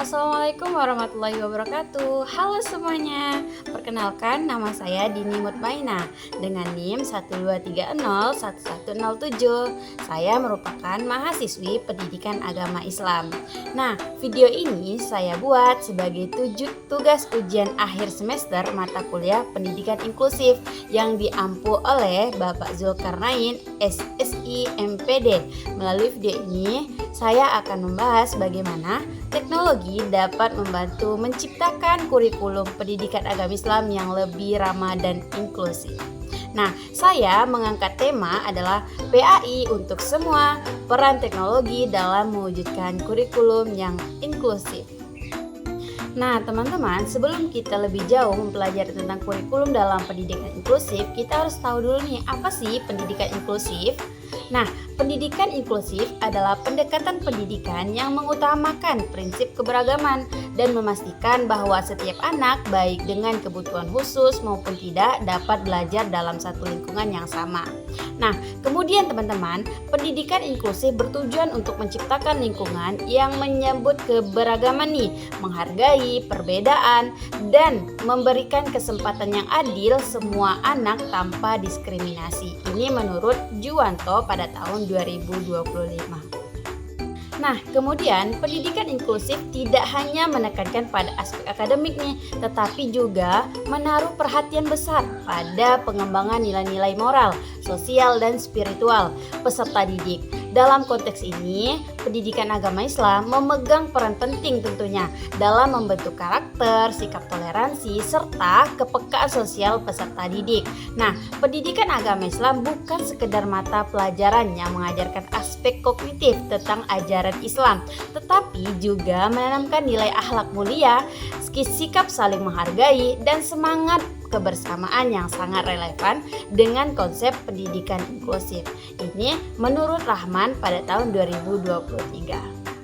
Assalamualaikum warahmatullahi wabarakatuh. Halo semuanya. Perkenalkan, nama saya Dini Mutmainah dengan NIM 123011007. Saya merupakan mahasiswi Pendidikan Agama Islam. Nah, video ini saya buat sebagai tugas ujian akhir semester mata kuliah Pendidikan Inklusif yang diampu oleh Bapak Zulkarnain SSI MPD. Melalui video ini saya akan membahas bagaimana teknologi dapat membantu menciptakan kurikulum pendidikan agama Islam yang lebih ramah dan inklusif. Nah, saya mengangkat tema adalah PAI untuk semua, peran teknologi dalam mewujudkan kurikulum yang inklusif. Nah, teman-teman, sebelum kita lebih jauh mempelajari tentang kurikulum dalam pendidikan inklusif, kita harus tahu dulu nih, apa sih pendidikan inklusif? Nah, pendidikan inklusif adalah pendekatan pendidikan yang mengutamakan prinsip keberagaman dan memastikan bahwa setiap anak, baik dengan kebutuhan khusus maupun tidak, dapat belajar dalam satu lingkungan yang sama. Nah, kemudian teman-teman, pendidikan inklusif bertujuan untuk menciptakan lingkungan yang menyambut keberagaman nih, menghargai perbedaan, dan memberikan kesempatan yang adil semua anak tanpa diskriminasi. Ini menurut Juwanto pada tahun 2025. Nah, kemudian pendidikan inklusif tidak hanya menekankan pada aspek akademik nih, tetapi juga menaruh perhatian besar pada pengembangan nilai-nilai moral, sosial, dan spiritual peserta didik. Dalam konteks ini, pendidikan agama Islam memegang peran penting tentunya dalam membentuk karakter, sikap toleransi, serta kepekaan sosial peserta didik. Nah, pendidikan agama Islam bukan sekedar mata pelajaran yang mengajarkan aspek kognitif tentang ajaran Islam, tetapi juga menanamkan nilai akhlak mulia, sikap saling menghargai, dan semangat kebersamaan yang sangat relevan dengan konsep pendidikan inklusif. Ini menurut Rahman pada tahun 2023.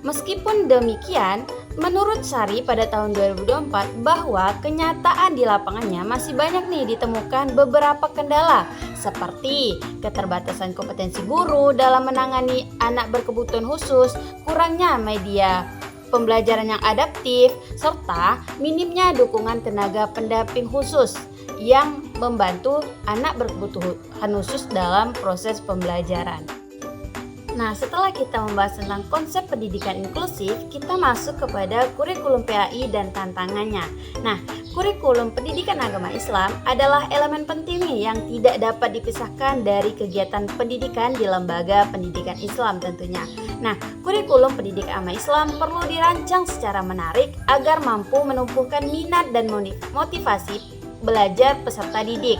Meskipun demikian, menurut Sari pada tahun 2024 bahwa kenyataan di lapangannya masih banyak nih ditemukan beberapa kendala seperti keterbatasan kompetensi guru dalam menangani anak berkebutuhan khusus, kurangnya media pembelajaran yang adaptif, serta minimnya dukungan tenaga pendamping khusus yang membantu anak berkebutuhan khusus dalam proses pembelajaran. Nah, setelah kita membahas tentang konsep pendidikan inklusif, kita masuk kepada kurikulum PAI dan tantangannya. Nah, kurikulum pendidikan agama Islam adalah elemen penting yang tidak dapat dipisahkan dari kegiatan pendidikan di lembaga pendidikan Islam tentunya. Nah, kurikulum pendidikan agama Islam perlu dirancang secara menarik agar mampu menumbuhkan minat dan motivasi belajar peserta didik.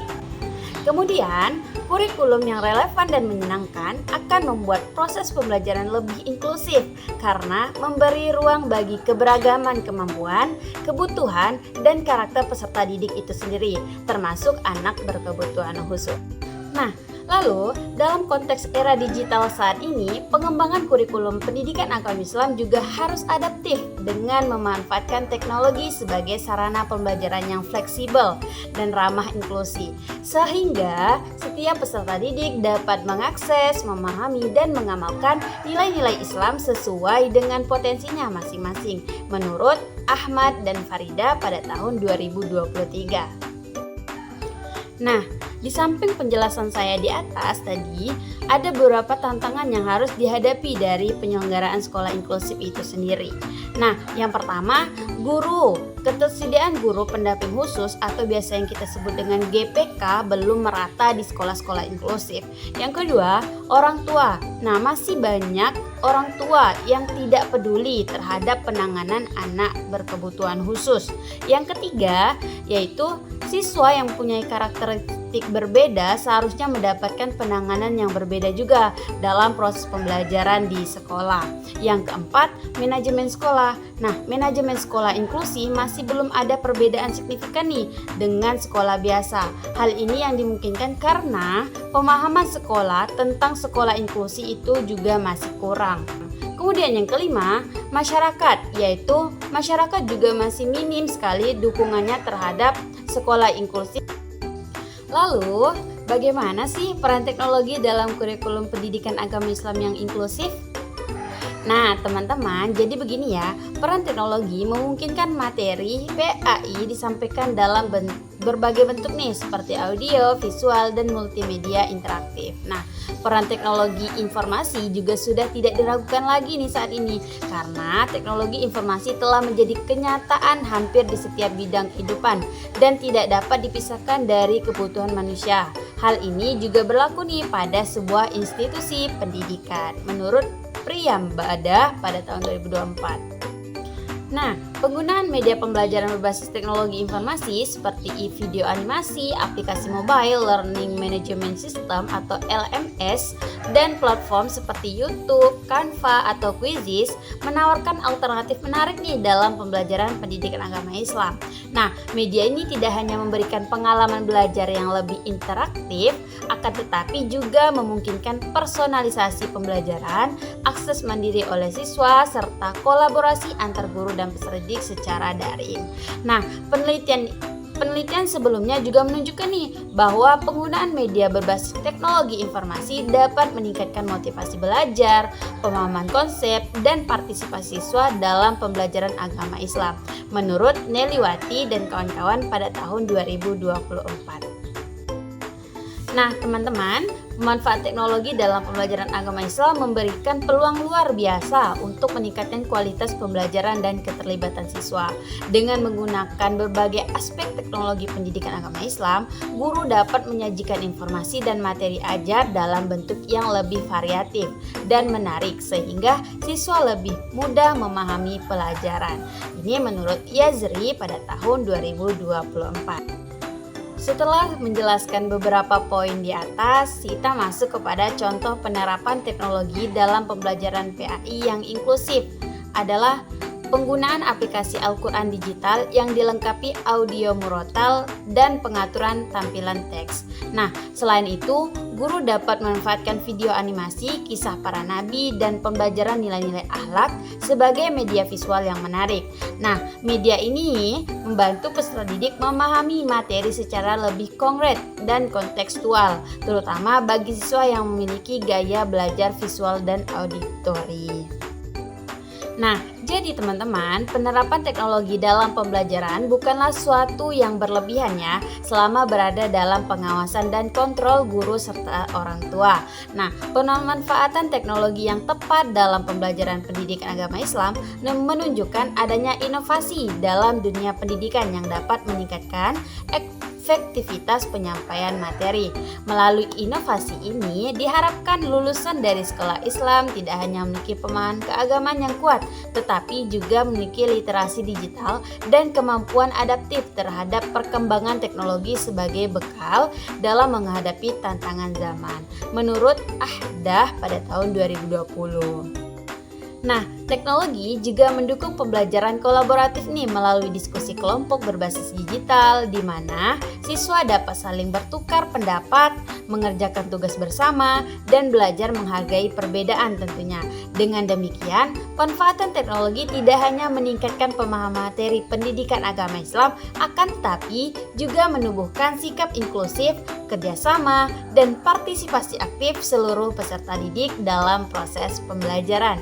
Kemudian, kurikulum yang relevan dan menyenangkan akan membuat proses pembelajaran lebih inklusif karena memberi ruang bagi keberagaman kemampuan, kebutuhan, dan karakter peserta didik itu sendiri, termasuk anak berkebutuhan khusus. Nah, lalu dalam konteks era digital saat ini, pengembangan kurikulum pendidikan agama Islam juga harus adaptif dengan memanfaatkan teknologi sebagai sarana pembelajaran yang fleksibel dan ramah inklusi, sehingga setiap peserta didik dapat mengakses, memahami, dan mengamalkan nilai-nilai Islam sesuai dengan potensinya masing-masing, menurut Ahmad dan Farida pada tahun 2023. Nah, di samping penjelasan saya di atas tadi, ada beberapa tantangan yang harus dihadapi dari penyelenggaraan sekolah inklusif itu sendiri. Nah, yang pertama, guru. Ketersediaan guru pendamping khusus atau biasa yang kita sebut dengan GPK belum merata di sekolah-sekolah inklusif. Yang kedua, orang tua. Nah, masih banyak orang tua yang tidak peduli terhadap penanganan anak berkebutuhan khusus. Yang ketiga, yaitu siswa yang mempunyai karakteristik berbeda seharusnya mendapatkan penanganan yang berbeda juga dalam proses pembelajaran di sekolah. Yang keempat, manajemen sekolah. Nah, manajemen sekolah inklusi masih belum ada perbedaan signifikan nih dengan sekolah biasa. Hal ini yang dimungkinkan karena pemahaman sekolah tentang sekolah inklusi itu juga masih kurang. Kemudian yang kelima, masyarakat, yaitu masyarakat juga masih minim sekali dukungannya terhadap sekolah inklusif. Lalu, bagaimana sih peran teknologi dalam kurikulum pendidikan agama Islam yang inklusif? Nah, teman-teman, jadi begini ya, peran teknologi memungkinkan materi PAI disampaikan dalam berbagai bentuk nih, seperti audio, visual, dan multimedia interaktif. Nah, peran teknologi informasi juga sudah tidak diragukan lagi nih saat ini, karena teknologi informasi telah menjadi kenyataan hampir di setiap bidang kehidupan dan tidak dapat dipisahkan dari kebutuhan manusia. Hal ini juga berlaku nih pada sebuah institusi pendidikan, menurut Priyambada pada tahun 2024. Nah, penggunaan media pembelajaran berbasis teknologi informasi seperti video animasi, aplikasi mobile, learning management system atau LMS, dan platform seperti YouTube, Canva, atau Quizizz menawarkan alternatif menarik nih dalam pembelajaran pendidikan agama Islam. Nah, media ini tidak hanya memberikan pengalaman belajar yang lebih interaktif, akan tetapi juga memungkinkan personalisasi pembelajaran, akses mandiri oleh siswa, serta kolaborasi antar guru dan peserta didik secara daring. Nah, penelitian sebelumnya juga menunjukkan nih bahwa penggunaan media berbasis teknologi informasi dapat meningkatkan motivasi belajar, pemahaman konsep, dan partisipasi siswa dalam pembelajaran agama Islam, menurut Neliwati dan kawan-kawan pada tahun 2024. Nah, teman-teman, manfaat teknologi dalam pembelajaran agama Islam memberikan peluang luar biasa untuk meningkatkan kualitas pembelajaran dan keterlibatan siswa. Dengan menggunakan berbagai aspek teknologi pendidikan agama Islam, guru dapat menyajikan informasi dan materi ajar dalam bentuk yang lebih variatif dan menarik sehingga siswa lebih mudah memahami pelajaran. Ini menurut Yazri pada tahun 2024. Setelah menjelaskan beberapa poin di atas, kita masuk kepada contoh penerapan teknologi dalam pembelajaran PAI yang inklusif adalah penggunaan aplikasi Al-Quran digital yang dilengkapi audio murotal dan pengaturan tampilan teks. Nah, selain itu, guru dapat memanfaatkan video animasi, kisah para nabi, dan pembelajaran nilai-nilai akhlak sebagai media visual yang menarik. Nah, media ini membantu peserta didik memahami materi secara lebih konkret dan kontekstual, terutama bagi siswa yang memiliki gaya belajar visual dan auditori. Nah, jadi teman-teman, penerapan teknologi dalam pembelajaran bukanlah suatu yang berlebihan ya, selama berada dalam pengawasan dan kontrol guru serta orang tua. Nah, pemanfaatan teknologi yang tepat dalam pembelajaran pendidikan agama Islam menunjukkan adanya inovasi dalam dunia pendidikan yang dapat meningkatkan efektivitas penyampaian materi. Melalui inovasi ini diharapkan lulusan dari sekolah Islam tidak hanya memiliki pemahaman keagamaan yang kuat, tetapi juga memiliki literasi digital dan kemampuan adaptif terhadap perkembangan teknologi sebagai bekal dalam menghadapi tantangan zaman, menurut Ahdah pada tahun 2020. Nah, teknologi juga mendukung pembelajaran kolaboratif nih melalui diskusi kelompok berbasis digital di mana siswa dapat saling bertukar pendapat, mengerjakan tugas bersama, dan belajar menghargai perbedaan tentunya. Dengan demikian, pemanfaatan teknologi tidak hanya meningkatkan pemahaman materi pendidikan agama Islam, akan tetapi juga menumbuhkan sikap inklusif, kerjasama, dan partisipasi aktif seluruh peserta didik dalam proses pembelajaran.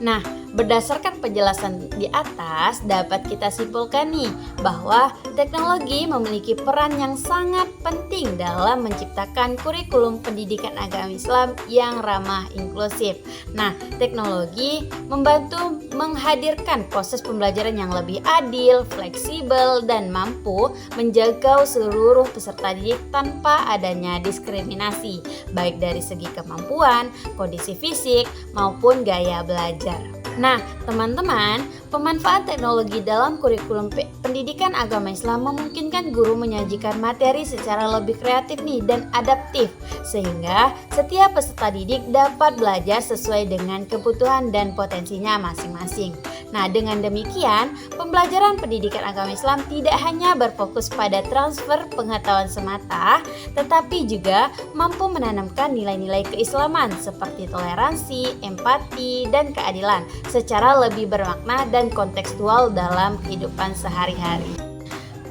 Nah, berdasarkan penjelasan di atas dapat kita simpulkan nih bahwa teknologi memiliki peran yang sangat penting dalam menciptakan kurikulum pendidikan agama Islam yang ramah inklusif. Nah, teknologi membantu menghadirkan proses pembelajaran yang lebih adil, fleksibel, dan mampu menjaga seluruh peserta didik tanpa adanya diskriminasi, baik dari segi kemampuan, kondisi fisik, maupun gaya belajar. Nah, teman-teman, pemanfaat teknologi dalam kurikulum pendidikan agama Islam memungkinkan guru menyajikan materi secara lebih kreatif nih dan adaptif, sehingga setiap peserta didik dapat belajar sesuai dengan kebutuhan dan potensinya masing-masing. Nah, dengan demikian, pembelajaran pendidikan agama Islam tidak hanya berfokus pada transfer pengetahuan semata, tetapi juga mampu menanamkan nilai-nilai keislaman seperti toleransi, empati, dan keadilan secara lebih bermakna dan kontekstual dalam kehidupan sehari-hari.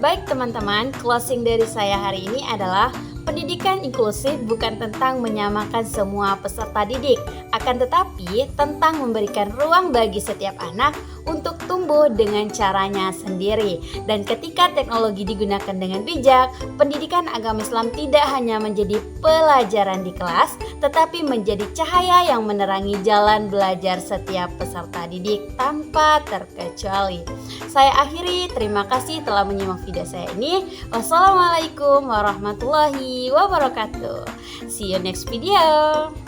Baik teman-teman, closing dari saya hari ini adalah Pendidikan inklusif bukan tentang menyamakan semua peserta didik, akan tetapi tentang memberikan ruang bagi setiap anak untuk tumbuh dengan caranya sendiri. Dan ketika teknologi digunakan dengan bijak, pendidikan agama Islam tidak hanya menjadi pelajaran di kelas, tetapi menjadi cahaya yang menerangi jalan belajar setiap peserta didik tanpa terkecuali. Saya akhiri, terima kasih telah menyimak video saya ini. Wassalamualaikum warahmatullahi wabarakatuh. See you next video.